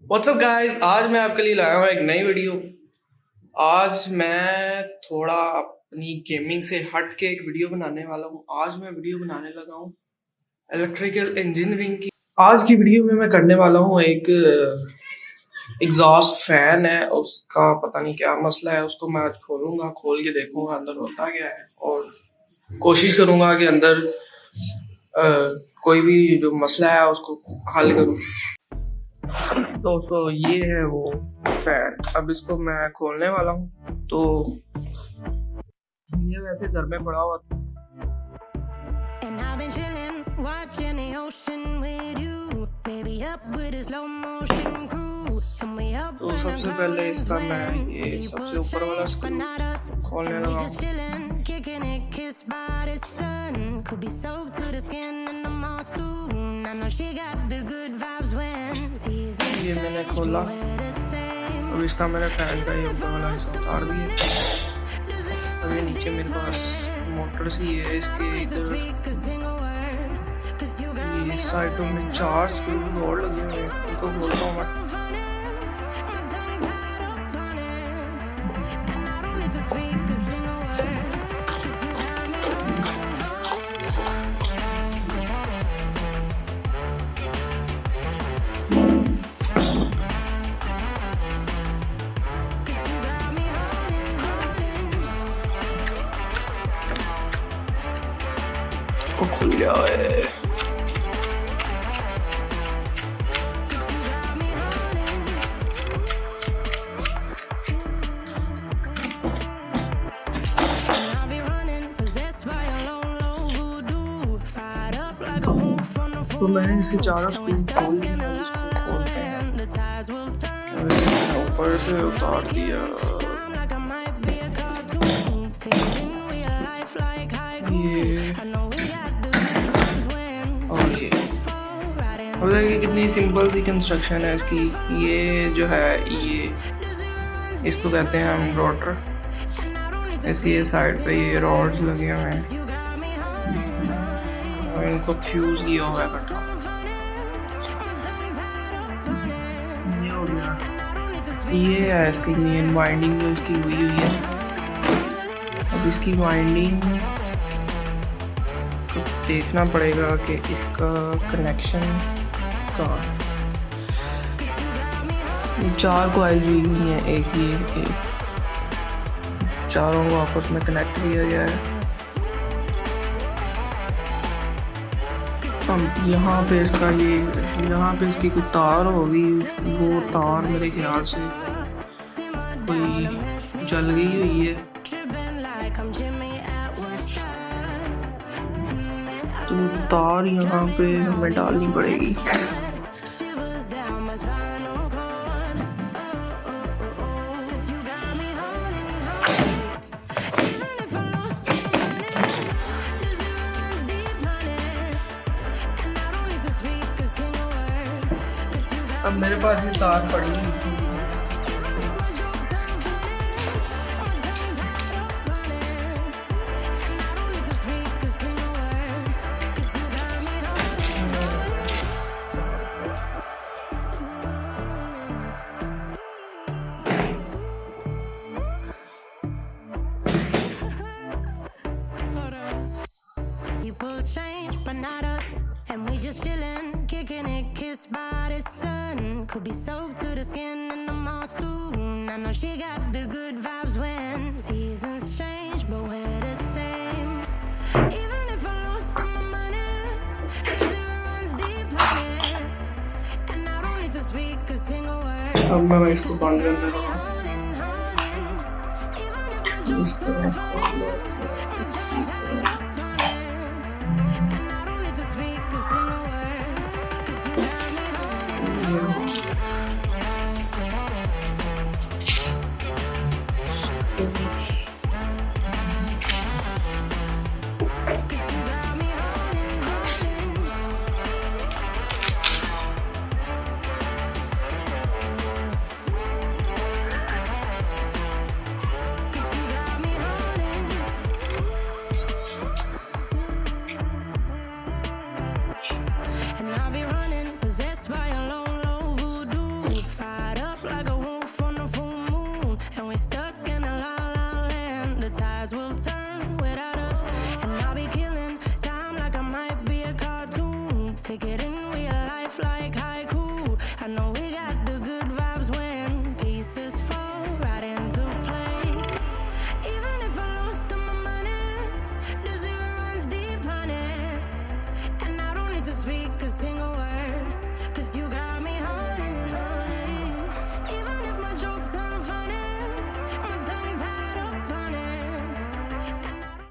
WhatsApp guys, आज मैं आपके लिए लाया हूँ एक नई वीडियो। आज मैं थोड़ा अपनी गेमिंग से हट के एक वीडियो बनाने वाला हूँ। आज मैं वीडियो बनाने लगा हूँ इलेक्ट्रिकल इंजीनियरिंग की। आज की वीडियो में मैं करने वाला हूँ एक एग्जॉस्ट फैन है, उसका पता नहीं क्या मसला है। उसको मैं आज खोलूँगा, खोल के देखूँगा अंदर होता क्या है और कोशिश करूँगा कि अंदर कोई भी जो मसला है उसको हल करूँ। दोस्तों ये है वो फैन। अब इसको मैं खोलने वाला हूँ। तो ये वैसे घर में पड़ा हुआ था। तो सबसे पहले इसका मैं ये सबसे ऊपर वाला स्क्रू खोलने लगा हूँ। ये मैंने खोला। अब इसका मैंने फैन का ये ऊपर वाला हिस्सा उतार दिया। अब ये नीचे मेरे पास मोटर सी है, इसके इधर ये साइडों में 4 स्क्रू और लगे हुए हैं। इनको खोलता हूँ मैं। खुल गया है। तो मैंने इसे 4 स्क्रू खोल दिए। इसको खोलते हैं। ऊपर से उतार दिया। ये और ये अब देखिए कितनी सिंपल सी कंस्ट्रक्शन है इसकी। ये जो है ये इसको कहते हैं हम रोटर। इसकी ये साइड पे ये रॉड्स लगे हुए हैं और इनको फ्यूज किया हुआ है इकट्ठा। ये हो गया। ये है इसकी मेन वाइंडिंग जो इसकी हुई है। अब इसकी वाइंडिंग तो देखना पड़ेगा कि इसका कनेक्शन का 4 कॉइल हुई हैं। एक ये एक चारों को आपस में कनेक्ट किया गया है। अब यहाँ पे इसका ये यहाँ पे इसकी कोई तार होगी। वो तार मेरे ख्याल से कोई जल गई हुई है। तो तार यहाँ पे हमें डालनी पड़ेगी। अब मेरे पास ये तार पड़ी हुई थी। Change, but not us, and we just chillin', kicking it, kissed by the sun. Could be soaked to the skin in the mall soon. I know she got the good vibes when seasons change, but we're the same. Even if I lost all my money, the river runs deep, honey, and I don't need to speak a single word. अब मैं इसको बंद कर देता हूँ। इस तरह